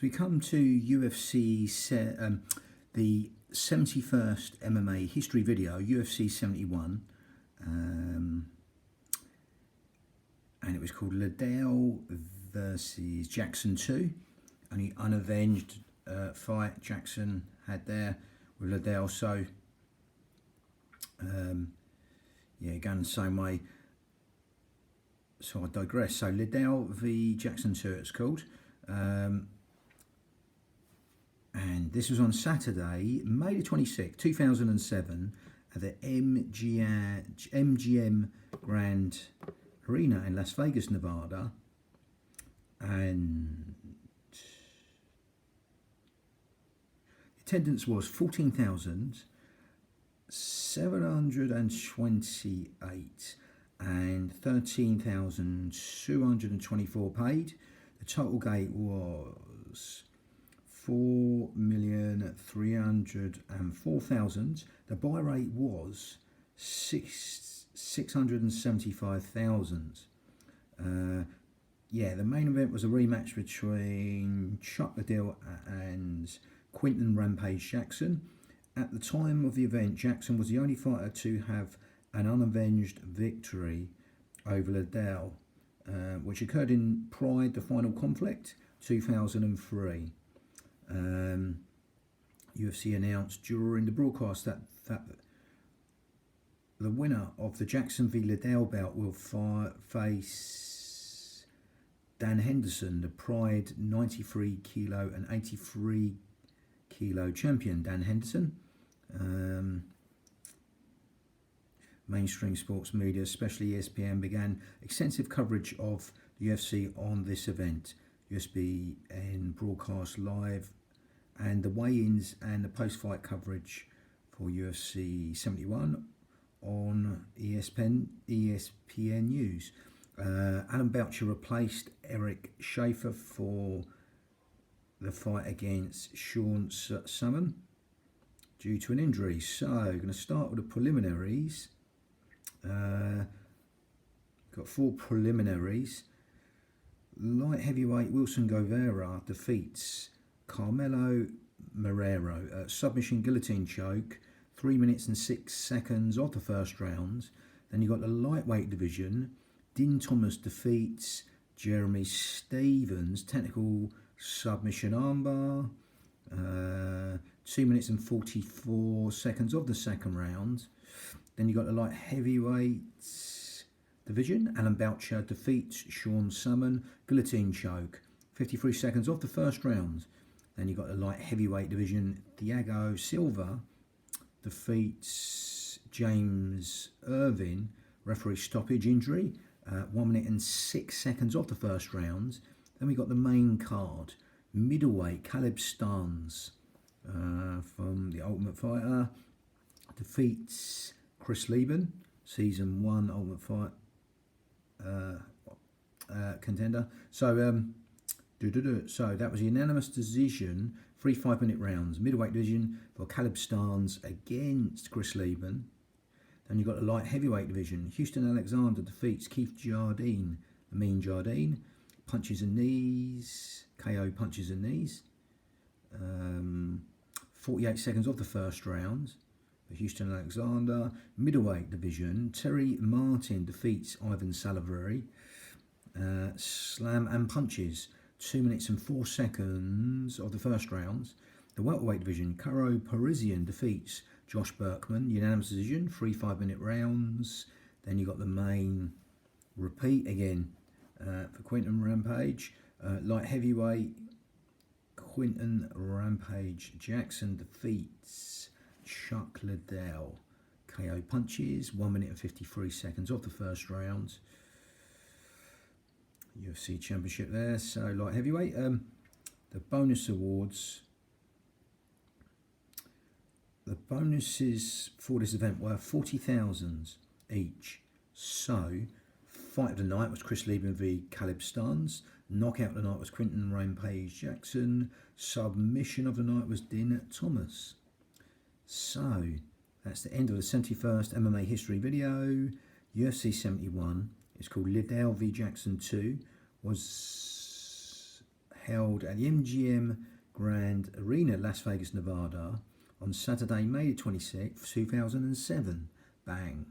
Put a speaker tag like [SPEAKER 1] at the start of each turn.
[SPEAKER 1] we come to the 71st MMA history video, UFC 71, and it was called Liddell versus Jackson 2, and the unavenged fight Jackson had there with Liddell. So, yeah, going the same way. So I digress. So Liddell v Jackson 2, it's called. And this was on Saturday, May the 26th, 2007, at the MGM Grand Arena in Las Vegas, Nevada. And attendance was 14,728 and 13,224 paid. The total gate was 4,304,000. The buy rate was 675,000. Yeah, the main event was a rematch between Chuck Liddell and Quinton Rampage Jackson. At the time of the event, Jackson was the only fighter to have an unavenged victory over Liddell, which occurred in Pride, the Final Conflict, 2003. UFC announced during the broadcast that the winner of the Jackson v Liddell bout will face Dan Henderson, the Pride 93 kilo and 83 kilo champion. Dan Henderson. Mainstream sports media, especially ESPN, began extensive coverage of the UFC on this event. ESPN broadcast live and the weigh-ins and the post-fight coverage for UFC 71 on ESPN News. Alan Belcher replaced Eric Schaefer for the fight against Sean Summon due to an injury. So, going to start with the preliminaries. Got 4 preliminaries. Light heavyweight Wilson Govera defeats Carmelo Marrero. Submission guillotine choke, 3 minutes and 6 seconds of the first round. Then you got the lightweight division. Din Thomas defeats Jeremy Stevens. Technical submission armbar. 2 minutes and 44 seconds of the second round. Then you got the light heavyweight division. Alan Belcher defeats Sean Summon. Guillotine choke. 53 seconds of the first round. Then you got the light heavyweight division. Thiago Silva defeats James Irvin. Referee stoppage injury. 1 minute and 6 seconds of the first round. Then we got the main card. Middleweight Caleb Starnes from The Ultimate Fighter defeats Chris Lieben, Season 1 Ultimate Fight contender. So, so that was a unanimous decision, 3 5-minute rounds. Middleweight division for Caleb Starnes against Chris Lieben. Then you've got the light heavyweight division. Houston Alexander defeats Keith Jardine, Amin Jardine. Punches and knees, KO punches and knees. 48 seconds of the first round for Houston Alexander. Middleweight division, Terry Martin defeats Ivan Salaverry. Slam and punches, 2 minutes and 4 seconds of the first round. The welterweight division, Karo Parisian defeats Josh Berkman. Unanimous decision, 3 5-minute rounds. Then you got the main repeat again for Quinton Rampage. Light heavyweight, Quinton Rampage Jackson defeats Chuck Liddell. KO punches, 1 minute and 53 seconds of the first round. UFC Championship there. So light heavyweight. The bonus awards. The bonuses for this event were 40,000 each. So, fight of the night was Chris Lieben v Caleb Starnes. Knockout of the night was Quinton Rampage Jackson. Submission of the night was Din Thomas. So, that's the end of the 71st MMA history video. UFC 71. It's called Liddell v Jackson 2. Was held at the MGM Grand Arena, Las Vegas, Nevada, on Saturday, May 26th, 2007. Bang.